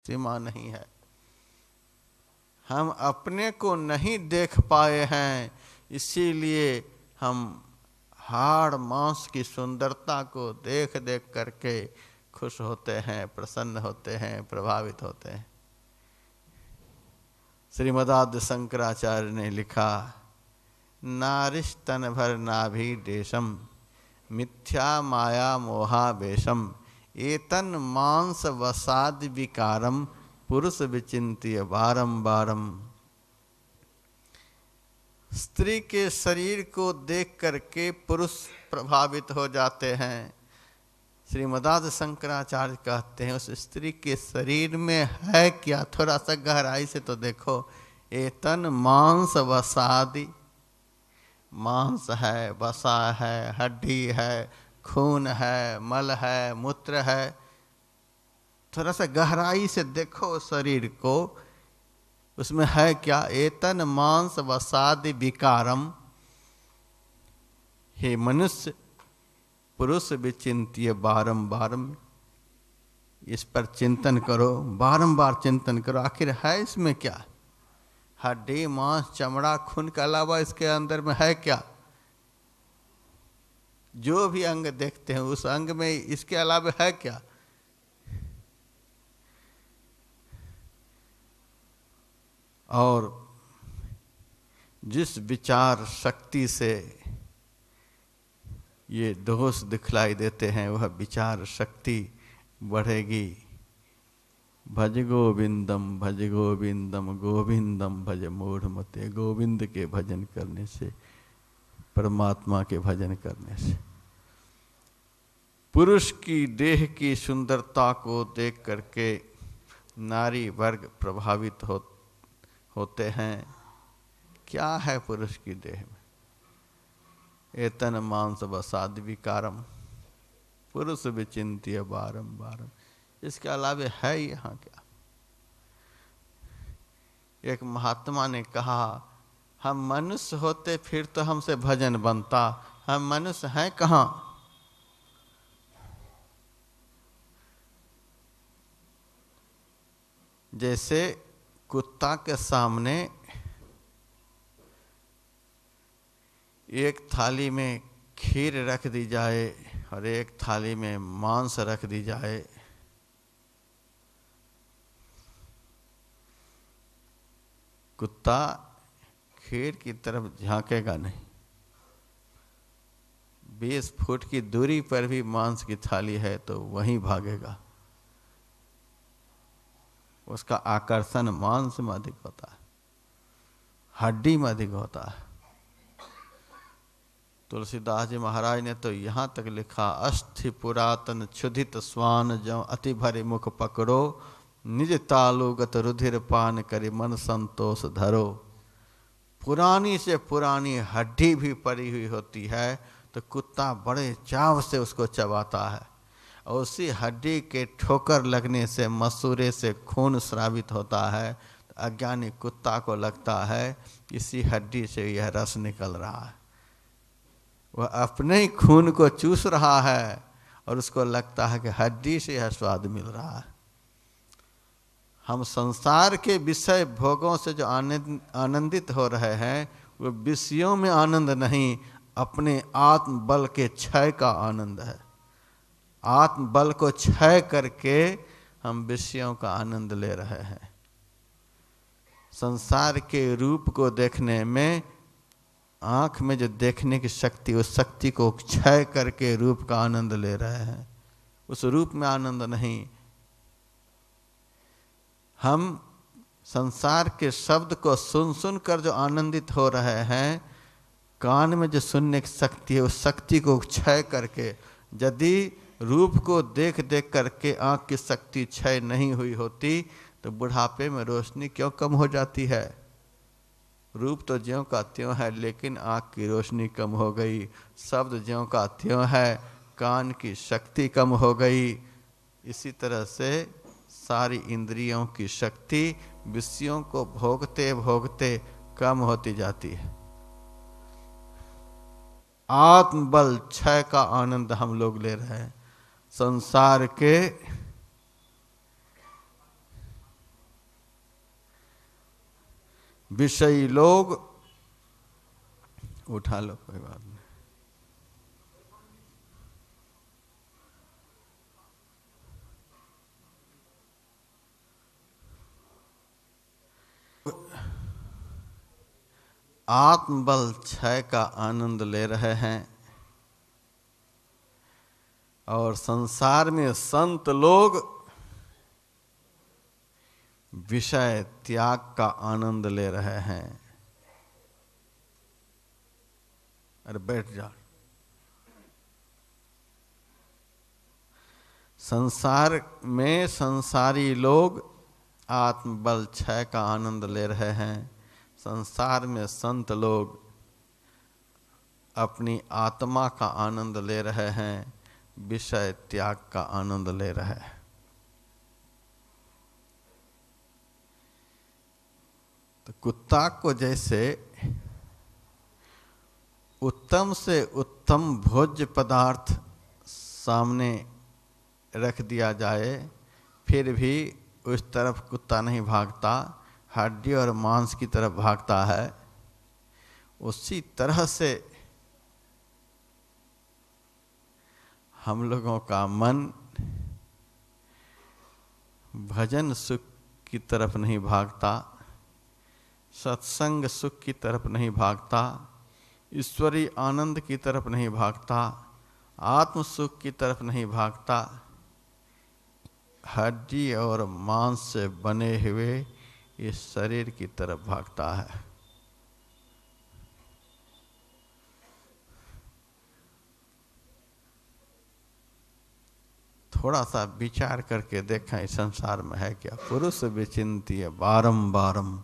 सीमा नहीं है। हम अपने को नहीं देख पाए हैं, इसीलिए हम हाड़ मांस की सुंदरता को देख देख करके खुश होते हैं, प्रसन्न होते हैं, प्रभावित होते हैं। श्रीमदाद्य शंकराचार्य ने लिखा, नारिस्तन भर नाभि देशम मिथ्या माया मोहावेशम एतन मांस वसाद विकारम पुरुष विचिंत्य बारंबारम। स्त्री के शरीर को देख करके पुरुष प्रभावित हो जाते हैं। श्रीमदाद्य शंकराचार्य कहते हैं, उस स्त्री के शरीर में है क्या, थोड़ा सा गहराई से तो देखो। एतन मांस वसादि, मांस है, वसा है, हड्डी है, खून है, मल है, मूत्र है। थोड़ा सा गहराई से देखो शरीर को, उसमें है क्या। एतन मांस वसादि विकारम, हे मनुष्य पुरुष विचिंत्य बारंबारम, इस पर चिंतन करो, बारंबार चिंतन करो, आखिर है इसमें क्या। हड्डी मांस चमड़ा खून के अलावा इसके अंदर में है क्या। जो भी अंग देखते हैं उस अंग में इसके अलावा है क्या। और जिस विचार शक्ति से ये दोष दिखलाई देते हैं वह विचार शक्ति बढ़ेगी। भज गोविंदम भज गोविंदम गोविंदम भज मूढ़मते। गोविंद के भजन करने से, परमात्मा के भजन करने से पुरुष की देह की सुंदरता को देख करके नारी वर्ग प्रभावित होते हैं। क्या है पुरुष की देह में। एतन मांस वसाद विकारम पुरुष विचिंत्य बारंबारम, इसके अलावे है यहाँ क्या। एक महात्मा ने कहा, हम मनुष्य होते फिर तो हमसे भजन बनता, हम मनुष्य हैं कहाँ। जैसे कुत्ता के सामने एक थाली में खीर रख दी जाए और एक थाली में मांस रख दी जाए, कुत्ता खीर की तरफ झांकेगा नहीं। 20 फुट की दूरी पर भी मांस की थाली है तो वहीं भागेगा। उसका आकर्षण मांस में अधिक होता है, हड्डी में अधिक होता है। तुलसीदास जी महाराज ने तो यहाँ तक लिखा, अस्थि पुरातन क्षुधित स्वान जौ अति भरे मुख पकड़ो, निज तालुगत रुधिर पान करे मन संतोष धरो। पुरानी से पुरानी हड्डी भी पड़ी हुई होती है तो कुत्ता बड़े चाव से उसको चबाता है, और उसी हड्डी के ठोकर लगने से, मसूरे से खून स्रावित होता है। तो अज्ञानी कुत्ता को लगता है इसी हड्डी से यह रस निकल रहा है। वह अपने ही खून को चूस रहा है और उसको लगता है कि हड्डी से यह स्वाद मिल रहा है। हम संसार के विषय भोगों से जो आनंदित हो रहे हैं, वो विषयों में आनंद नहीं, अपने आत्म बल के क्षय का आनंद है। आत्म बल को क्षय करके हम विषयों का आनंद ले रहे हैं। संसार के रूप को देखने में, आँख में जो देखने की शक्ति, उस शक्ति को क्षय करके रूप का आनंद ले रहे हैं। उस रूप में आनंद नहीं। हम संसार के शब्द को सुन सुन कर जो आनंदित हो रहे हैं, कान में जो सुनने की शक्ति है उस शक्ति को क्षय करके, यदि रूप को देख देख करके आँख की शक्ति क्षय नहीं हुई होती तो बुढ़ापे में रोशनी क्यों कम हो जाती है। रूप तो ज्यों का त्यों है, लेकिन आँख की रोशनी कम हो गई। शब्द ज्यों का त्यों है, कान की शक्ति कम हो गई। इसी तरह से सारी इंद्रियों की शक्ति विषयों को भोगते भोगते कम होती जाती है। आत्मबल क्षय का आनंद हम लोग ले रहे हैं। संसार के विषयी लोग, उठा लो कोई बात नहीं, आत्मबल क्षय का आनंद ले रहे हैं और संसार में संत लोग विषय त्याग का आनंद ले रहे हैं। अरे बैठ जा। संसार में संसारी लोग आत्मबल क्षय का आनंद ले रहे हैं, संसार में संत लोग अपनी आत्मा का आनंद ले रहे हैं, विषय त्याग का आनंद ले रहे हैं। तो कुत्ता को जैसे उत्तम से उत्तम भोज्य पदार्थ सामने रख दिया जाए फिर भी उस तरफ कुत्ता नहीं भागता, हड्डी और मांस की तरफ भागता है, उसी तरह से हम लोगों का मन भजन सुख की तरफ नहीं भागता, सत्संग सुख की तरफ नहीं भागता, ईश्वरीय आनंद की तरफ नहीं भागता, आत्म सुख की तरफ नहीं भागता, हड्डी और मांस से बने हुए इस शरीर की तरफ भागता है। थोड़ा सा विचार करके देखें इस संसार में है क्या। पुरुष विचिंत्य बारंबारम,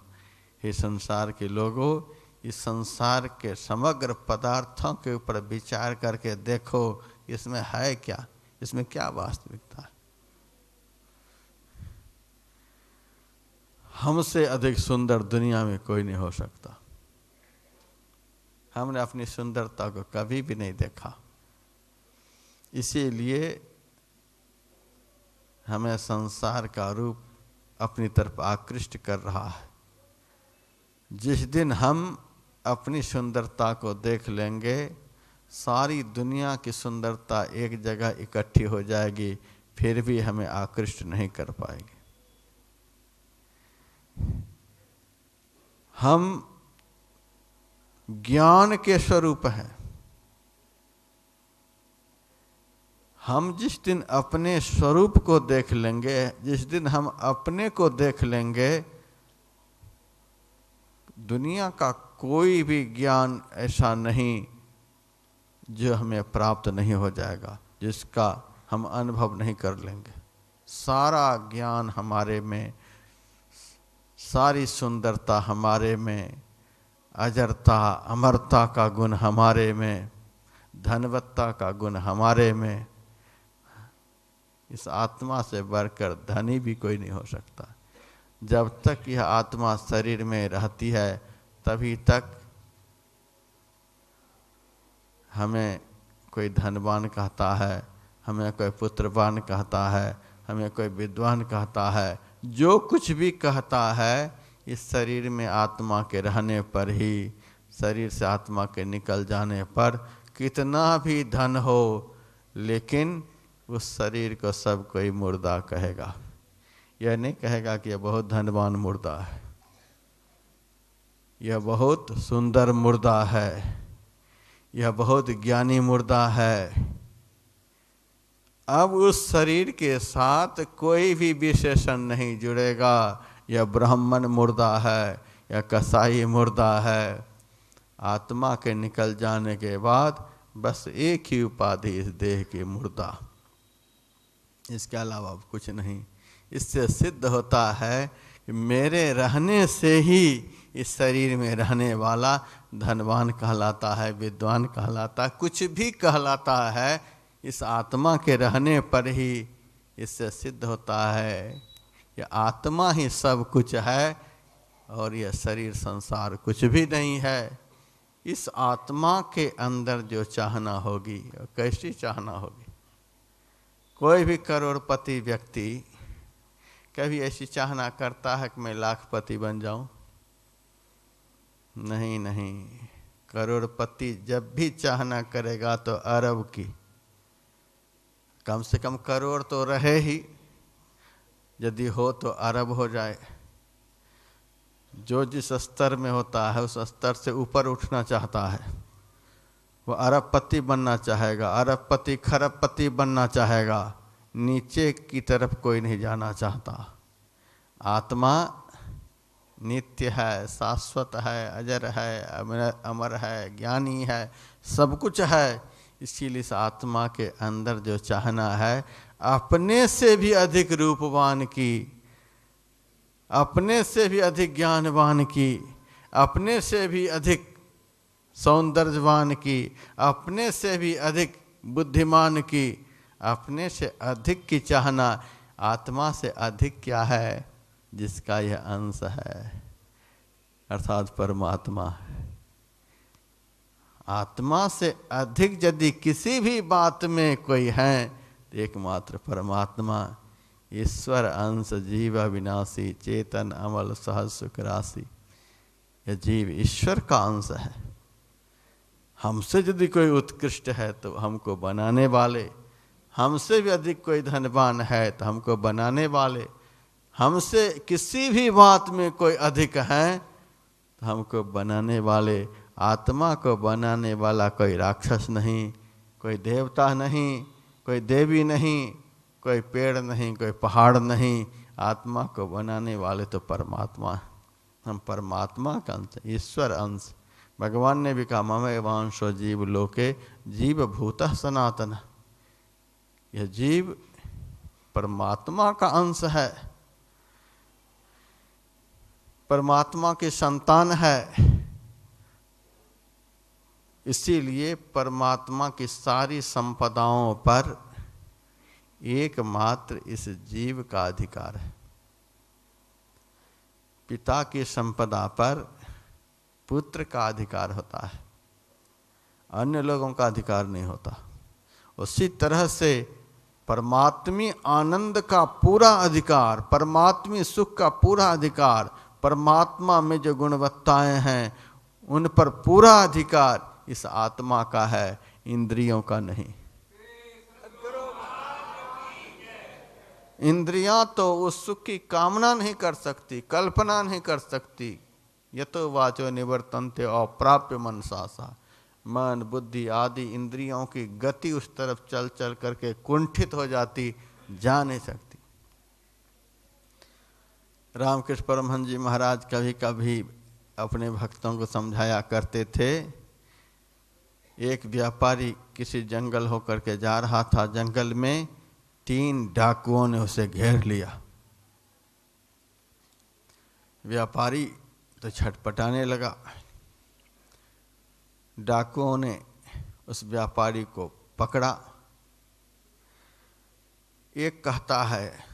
हे संसार के लोगों, इस संसार के समग्र पदार्थों के ऊपर विचार करके देखो, इसमें है क्या, इसमें क्या वास्तविकता है। हमसे अधिक सुंदर दुनिया में कोई नहीं हो सकता। हमने अपनी सुंदरता को कभी भी नहीं देखा, इसीलिए हमें संसार का रूप अपनी तरफ आकृष्ट कर रहा है। जिस दिन हम अपनी सुंदरता को देख लेंगे, सारी दुनिया की सुंदरता एक जगह इकट्ठी हो जाएगी, फिर भी हमें आकृष्ट नहीं कर पाएगी। हम ज्ञान के स्वरूप हैं। हम जिस दिन अपने स्वरूप को देख लेंगे, जिस दिन हम अपने को देख लेंगे, दुनिया का कोई भी ज्ञान ऐसा नहीं जो हमें प्राप्त नहीं हो जाएगा, जिसका हम अनुभव नहीं कर लेंगे। सारा ज्ञान हमारे में, सारी सुंदरता हमारे में, अजरता अमरता का गुण हमारे में, धनवत्ता का गुण हमारे में। इस आत्मा से बढ़कर धनी भी कोई नहीं हो सकता। जब तक यह आत्मा शरीर में रहती है तभी तक हमें कोई धनवान कहता है, हमें कोई पुत्रवान कहता है, हमें कोई विद्वान कहता है। जो कुछ भी कहता है, इस शरीर में आत्मा के रहने पर ही, शरीर से आत्मा के निकल जाने पर कितना भी धन हो, लेकिन उस शरीर को सब कोई मुर्दा कहेगा। यह नहीं कहेगा कि यह बहुत धनवान मुर्दा है, यह बहुत सुंदर मुर्दा है, यह बहुत ज्ञानी मुर्दा है। अब उस शरीर के साथ कोई भी विशेषण नहीं जुड़ेगा। यह ब्राह्मण मुर्दा है, यह कसाई मुर्दा है। आत्मा के निकल जाने के बाद बस एक ही उपाधि, इस देह की मुर्दा, इसके अलावा कुछ नहीं। इससे सिद्ध होता है कि मेरे रहने से ही इस शरीर में रहने वाला धनवान कहलाता है, विद्वान कहलाता है, कुछ भी कहलाता है, इस आत्मा के रहने पर ही इससे सिद्ध होता है कि आत्मा ही सब कुछ है और यह शरीर संसार कुछ भी नहीं है। इस आत्मा के अंदर जो चाहना होगी, कैसी चाहना होगी। कोई भी करोड़पति व्यक्ति कभी ऐसी चाहना करता है कि मैं लाखपति बन जाऊं? नहीं नहीं, करोड़पति जब भी चाहना करेगा तो अरब की, कम से कम करोड़ तो रहे ही, यदि हो तो अरब हो जाए। जो जिस स्तर में होता है उस स्तर से ऊपर उठना चाहता है, वो अरबपति बनना चाहेगा, अरबपति खरबपति बनना चाहेगा, नीचे की तरफ कोई नहीं जाना चाहता। आत्मा नित्य है, शाश्वत है, अजर है, अमर है, ज्ञानी है, सब कुछ है। इसीलिए इस आत्मा के अंदर जो चाहना है अपने से भी अधिक रूपवान की, अपने से भी अधिक ज्ञानवान की, अपने से भी अधिक सौंदर्यवान की, अपने से भी अधिक बुद्धिमान की, अपने से अधिक की चाहना। आत्मा से अधिक क्या है? जिसका यह अंश है, अर्थात परमात्मा है। आत्मा से अधिक यदि किसी भी बात में कोई है तो एकमात्र परमात्मा। ईश्वर अंश जीव अविनाशी, चेतन अमल सहज सुख राशि। यह जीव ईश्वर का अंश है। हमसे यदि कोई उत्कृष्ट है तो हमको बनाने वाले, हमसे भी अधिक कोई धनवान है तो हमको बनाने वाले, हमसे किसी भी बात में कोई अधिक है तो हमको बनाने वाले। आत्मा को बनाने वाला कोई राक्षस नहीं, कोई देवता नहीं, कोई देवी नहीं, कोई पेड़ नहीं, कोई पहाड़ नहीं। आत्मा को बनाने वाले तो परमात्मा। हम परमात्मा का अंश, ईश्वर अंश। भगवान ने भी कहा ममेवांशो जीव लोके जीव भूतः सनातन। यह जीव परमात्मा का अंश है, परमात्मा की संतान है। इसीलिए परमात्मा की सारी संपदाओं पर एकमात्र इस जीव का अधिकार है। पिता की संपदा पर पुत्र का अधिकार होता है, अन्य लोगों का अधिकार नहीं होता। उसी तरह से परमात्मी आनंद का पूरा अधिकार, परमात्मी सुख का पूरा अधिकार, परमात्मा में जो गुणवत्ताएं हैं उन पर पूरा अधिकार इस आत्मा का है, इंद्रियों का नहीं। इंद्रियां तो उस सुख की कामना नहीं कर सकती, कल्पना नहीं कर सकती। यतो वाचो निवर्तन्ते अप्राप्य मनसा सा। मन बुद्धि आदि इंद्रियों की गति उस तरफ चल चल करके कुंठित हो जाती, जा नहीं सकती। रामकृष्ण परमहंस जी महाराज कभी कभी अपने भक्तों को समझाया करते थे। एक व्यापारी किसी जंगल होकर के जा रहा था, जंगल में 3 डाकुओं ने उसे घेर लिया। व्यापारी तो छटपटाने लगा। डाकुओं ने उस व्यापारी को पकड़ा। एक कहता है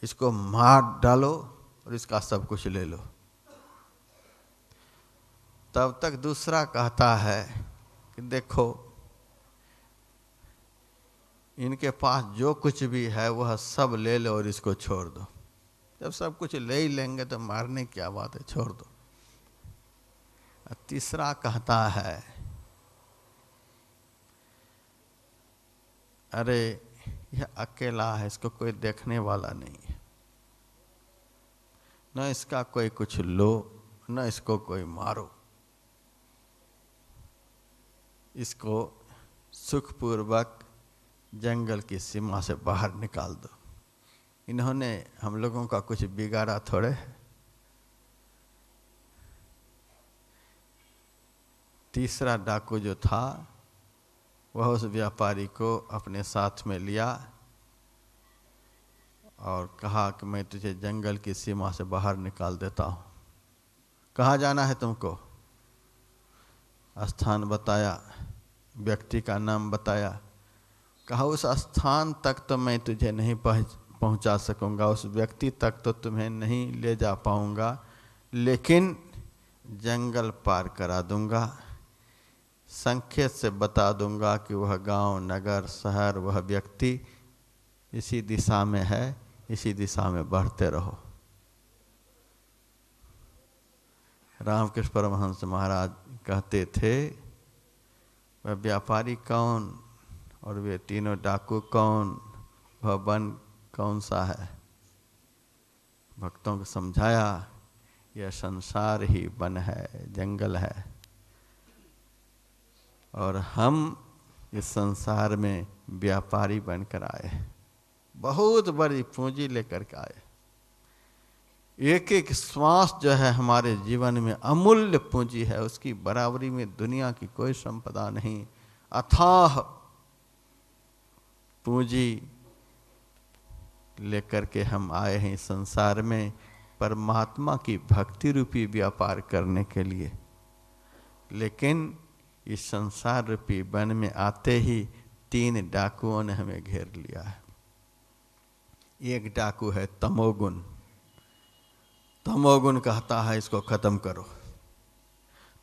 इसको मार डालो और इसका सब कुछ ले लो। तब तक दूसरा कहता है कि देखो इनके पास जो कुछ भी है वह सब ले लो और इसको छोड़ दो। जब सब कुछ ले ही लेंगे तो मारने की क्या बात है, छोड़ दो। तीसरा कहता है अरे यह अकेला है, इसको कोई देखने वाला नहीं है, न इसका कोई कुछ लो न इसको कोई मारो, इसको सुखपूर्वक जंगल की सीमा से बाहर निकाल दो। इन्होंने हम लोगों का कुछ बिगाड़ा थोड़े है। तीसरा डाकू जो था वह उस व्यापारी को अपने साथ में लिया और कहा कि मैं तुझे जंगल की सीमा से बाहर निकाल देता हूँ। कहाँ जाना है तुमको? स्थान बताया, व्यक्ति का नाम बताया। कहा उस स्थान तक तो मैं तुझे नहीं पहुंचा सकूंगा, उस व्यक्ति तक तो तुम्हें नहीं ले जा पाऊंगा, लेकिन जंगल पार करा दूंगा। संकेत से बता दूंगा कि वह गांव, नगर, शहर, वह व्यक्ति इसी दिशा में है, इसी दिशा में बढ़ते रहो। रामकृष्ण परमहंस महाराज कहते थे, वह व्यापारी कौन और वे तीनों डाकू कौन, वह वन कौन सा है। भक्तों को समझाया, यह संसार ही वन है, जंगल है, और हम इस संसार में व्यापारी बनकर आए, बहुत बड़ी पूंजी लेकर के आए। एक एक श्वास जो है हमारे जीवन में अमूल्य पूंजी है, उसकी बराबरी में दुनिया की कोई संपदा नहीं। अथाह पूंजी लेकर के हम आए हैं संसार में परमात्मा की भक्ति रूपी व्यापार करने के लिए। लेकिन इस संसार रूपी वन में आते ही 3 डाकुओं ने हमें घेर लिया है। एक डाकू है तमोगुण। तमोगुण कहता है इसको खत्म करो।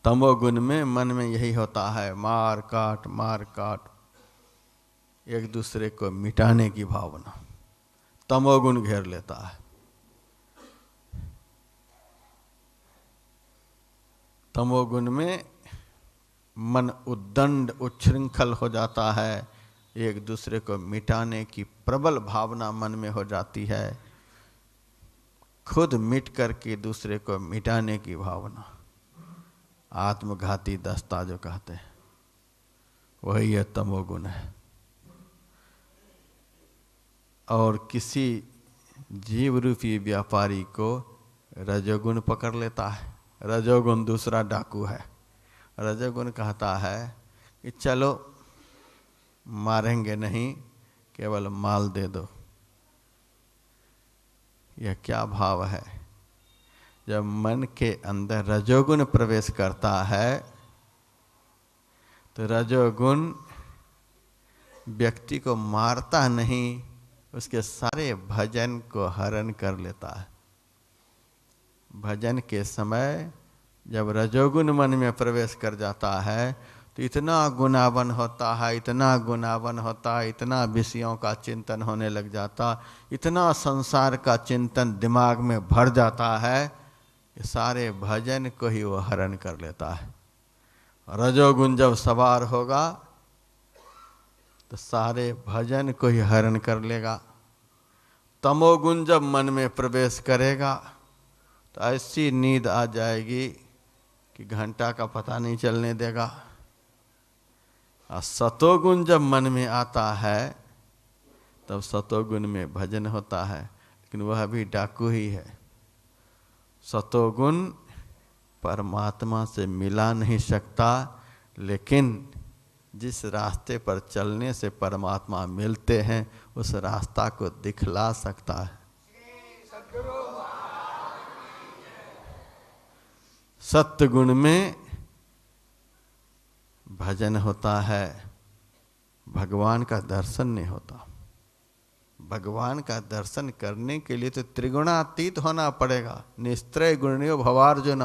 तमोगुण में मन में यही होता है, मार काट, एक दूसरे को मिटाने की भावना। तमोगुण घेर लेता है। तमोगुण में मन उद्दंड उच्छृंखल हो जाता है, एक दूसरे को मिटाने की प्रबल भावना मन में हो जाती है, खुद मिट करके दूसरे को मिटाने की भावना। आत्मघाती दस्ता जो कहते हैं, वही यह तमोगुण है। और किसी जीव रूपी व्यापारी को रजोगुण पकड़ लेता है। रजोगुण दूसरा डाकू है। रजोगुण कहता है कि चलो मारेंगे नहीं, केवल माल दे दो। यह क्या भाव है? जब मन के अंदर रजोगुण प्रवेश करता है तो रजोगुण व्यक्ति को मारता नहीं, उसके सारे भजन को हरण कर लेता है। भजन के समय जब रजोगुण मन में प्रवेश कर जाता है तो इतना गुणावन होता है, इतना गुणावन होता है, इतना विषयों का चिंतन होने लग जाता, इतना संसार का चिंतन दिमाग में भर जाता है कि सारे भजन को ही वो हरण कर लेता है। रजोगुण जब सवार होगा तो सारे भजन को ही हरण कर लेगा। तमोगुण जब मन में प्रवेश करेगा तो ऐसी नींद आ जाएगी कि घंटा का पता नहीं चलने देगा। और सतोगुण जब मन में आता है तब सतोगुण में भजन होता है, लेकिन वह भी डाकू ही है। सतोगुण परमात्मा से मिला नहीं सकता, लेकिन जिस रास्ते पर चलने से परमात्मा मिलते हैं उस रास्ता को दिखला सकता है। सत्य गुण में भजन होता है, भगवान का दर्शन नहीं होता। भगवान का दर्शन करने के लिए तो त्रिगुणातीत होना पड़ेगा। निस्त्रय गुण्यो भवार्जुन।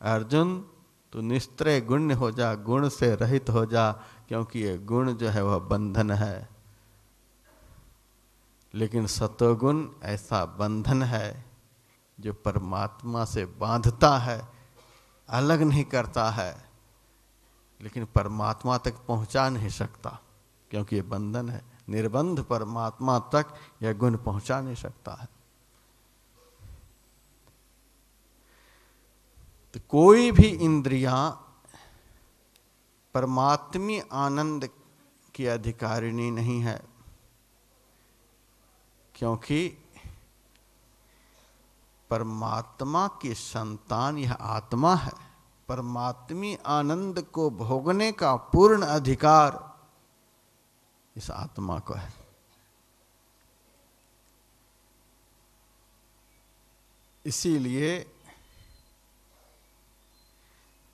अर्जुन तो निस्त्रय गुण्य हो जा, गुण से रहित हो जा, क्योंकि ये गुण जो है वह बंधन है। लेकिन सतोगुण ऐसा बंधन है जो परमात्मा से बांधता है, अलग नहीं करता है, लेकिन परमात्मा तक पहुंचा नहीं सकता, क्योंकि ये बंधन है। निर्बंध परमात्मा तक यह गुण पहुंचा नहीं सकता है। तो कोई भी इंद्रियां परमात्मी आनंद की अधिकारिणी नहीं है, क्योंकि परमात्मा की संतान यह आत्मा है। परमात्मी आनंद को भोगने का पूर्ण अधिकार इस आत्मा को है। इसीलिए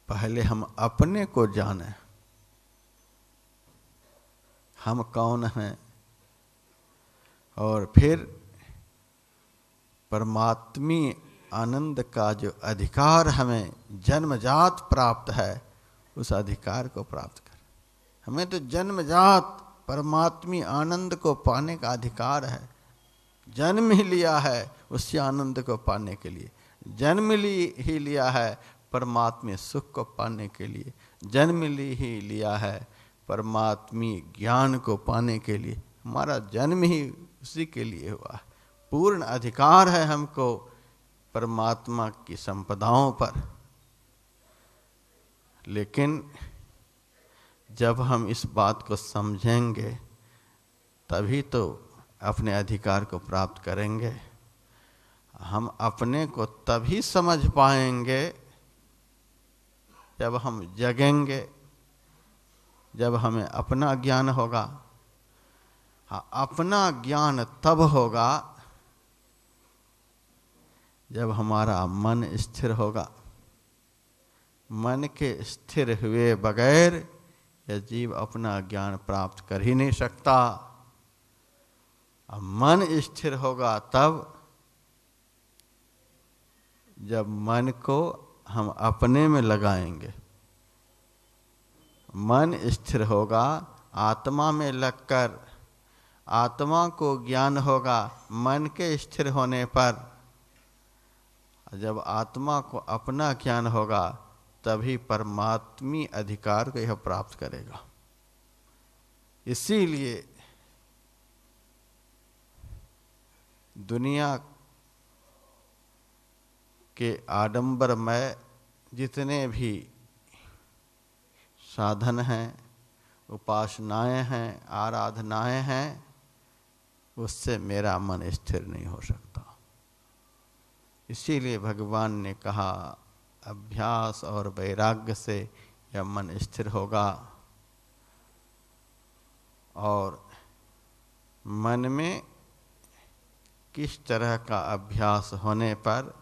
पहले हम अपने को जाने, हम कौन हैं, और फिर परमात्मी आनंद का जो अधिकार हमें जन्मजात प्राप्त है उस अधिकार को प्राप्त कर। हमें तो जन्मजात परमात्मी आनंद को पाने का अधिकार है, जन्म ही लिया है उसी आनंद को पाने के लिए। जन्म ही लिया है परमात्मा सुख को पाने के लिए, जन्म ही लिया है परमात्मी ज्ञान को पाने के लिए। हमारा जन्म ही उसी के लिए हुआ है। पूर्ण अधिकार है हमको परमात्मा की संपदाओं पर। लेकिन जब हम इस बात को समझेंगे तभी तो अपने अधिकार को प्राप्त करेंगे। हम अपने को तभी समझ पाएंगे जब हम जगेंगे, जब हमें अपना ज्ञान होगा। हाँ, अपना ज्ञान तब होगा जब हमारा मन स्थिर होगा। मन के स्थिर हुए बगैर यह जीव अपना ज्ञान प्राप्त कर ही नहीं सकता। अब मन स्थिर होगा तब जब मन को हम अपने में लगाएंगे। मन स्थिर होगा आत्मा में लगकर, आत्मा को ज्ञान होगा मन के स्थिर होने पर। जब आत्मा को अपना ज्ञान होगा तभी परमात्मी अधिकार को यह प्राप्त करेगा। इसीलिए दुनिया के आडंबरमय जितने भी साधन हैं, उपासनाएं हैं, आराधनाएं हैं, उससे मेरा मन स्थिर नहीं हो सकता। इसीलिए भगवान ने कहा अभ्यास और वैराग्य से यह मन स्थिर होगा। और मन में किस तरह का अभ्यास होने पर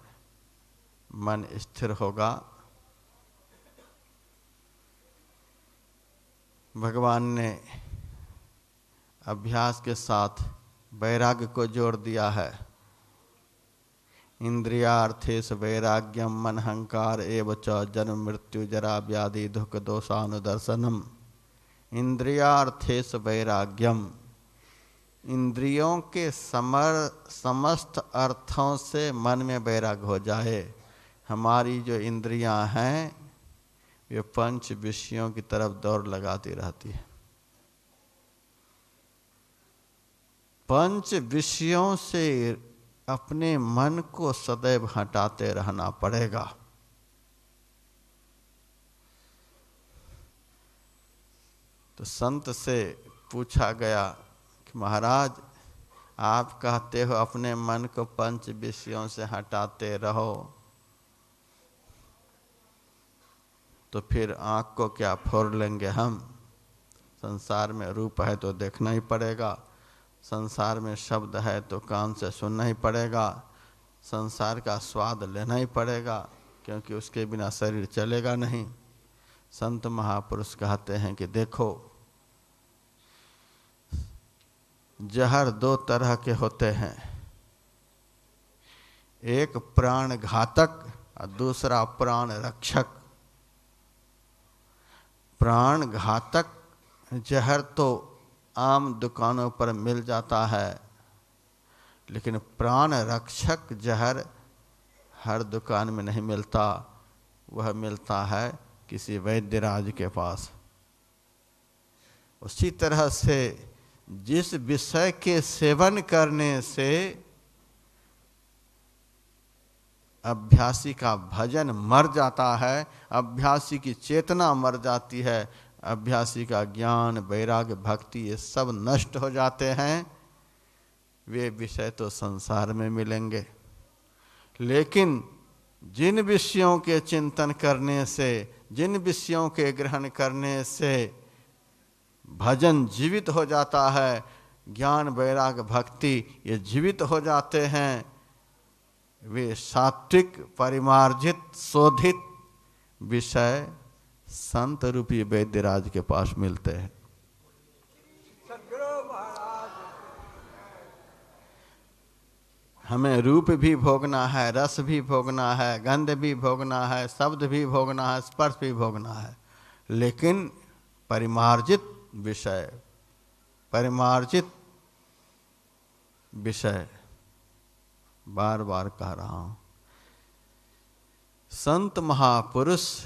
मन स्थिर होगा, भगवान ने अभ्यास के साथ वैराग्य को जोड़ दिया है। इंद्रियार्थेषु वैराग्यम मन अहंकार एव च जन्म मृत्यु जरा व्याधि दुख दोषानुदर्शनम। इंद्रियार्थेषु वैराग्यम, इंद्रियों के समस्त अर्थों से मन में वैराग्य हो जाए। हमारी जो इंद्रियां हैं वे पंच विषयों की तरफ दौड़ लगाती रहती है। पंच विषयों से अपने मन को सदैव हटाते रहना पड़ेगा। तो संत से पूछा गया कि महाराज आप कहते हो अपने मन को पंच विषयों से हटाते रहो, तो फिर आँख को क्या फोड़ लेंगे हम? संसार में रूप है तो देखना ही पड़ेगा, संसार में शब्द है तो कान से सुनना ही पड़ेगा, संसार का स्वाद लेना ही पड़ेगा, क्योंकि उसके बिना शरीर चलेगा नहीं। संत महापुरुष कहते हैं कि देखो, जहर दो तरह के होते हैं, एक प्राण घातक और दूसरा प्राण रक्षक। प्राण घातक जहर तो आम दुकानों पर मिल जाता है, लेकिन प्राण रक्षक जहर हर दुकान में नहीं मिलता। वह मिलता है किसी वैद्यराज के पास। उसी तरह से जिस विषय के सेवन करने से अभ्यासी का भजन मर जाता है, अभ्यासी की चेतना मर जाती है, अभ्यासी का ज्ञान वैराग्य भक्ति ये सब नष्ट हो जाते हैं, वे विषय तो संसार में मिलेंगे। लेकिन जिन विषयों के चिंतन करने से, जिन विषयों के ग्रहण करने से भजन जीवित हो जाता है, ज्ञान वैराग्य भक्ति ये जीवित हो जाते हैं, वे सात्विक परिमार्जित शोधित विषय संत रूपी वैद्यराज के पास मिलते हैं। हमें रूप भी भोगना है, रस भी भोगना है, गंध भी भोगना है, शब्द भी भोगना है, स्पर्श भी भोगना है, लेकिन परिमार्जित विषय, परिमार्जित विषय, बार बार कह रहा हूं, संत महापुरुष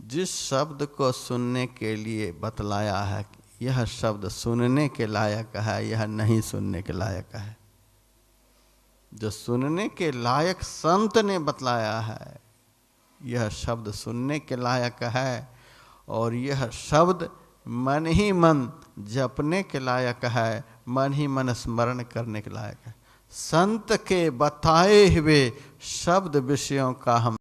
जिस शब्द को सुनने के लिए बतलाया है, यह शब्द सुनने के लायक है, यह नहीं सुनने के लायक है। जो सुनने के लायक संत ने बतलाया है, यह शब्द सुनने के लायक है, और यह शब्द मन ही मन जपने के लायक है, मन ही मन स्मरण करने के लायक है। संत के बताए हुए शब्द विषयों का हम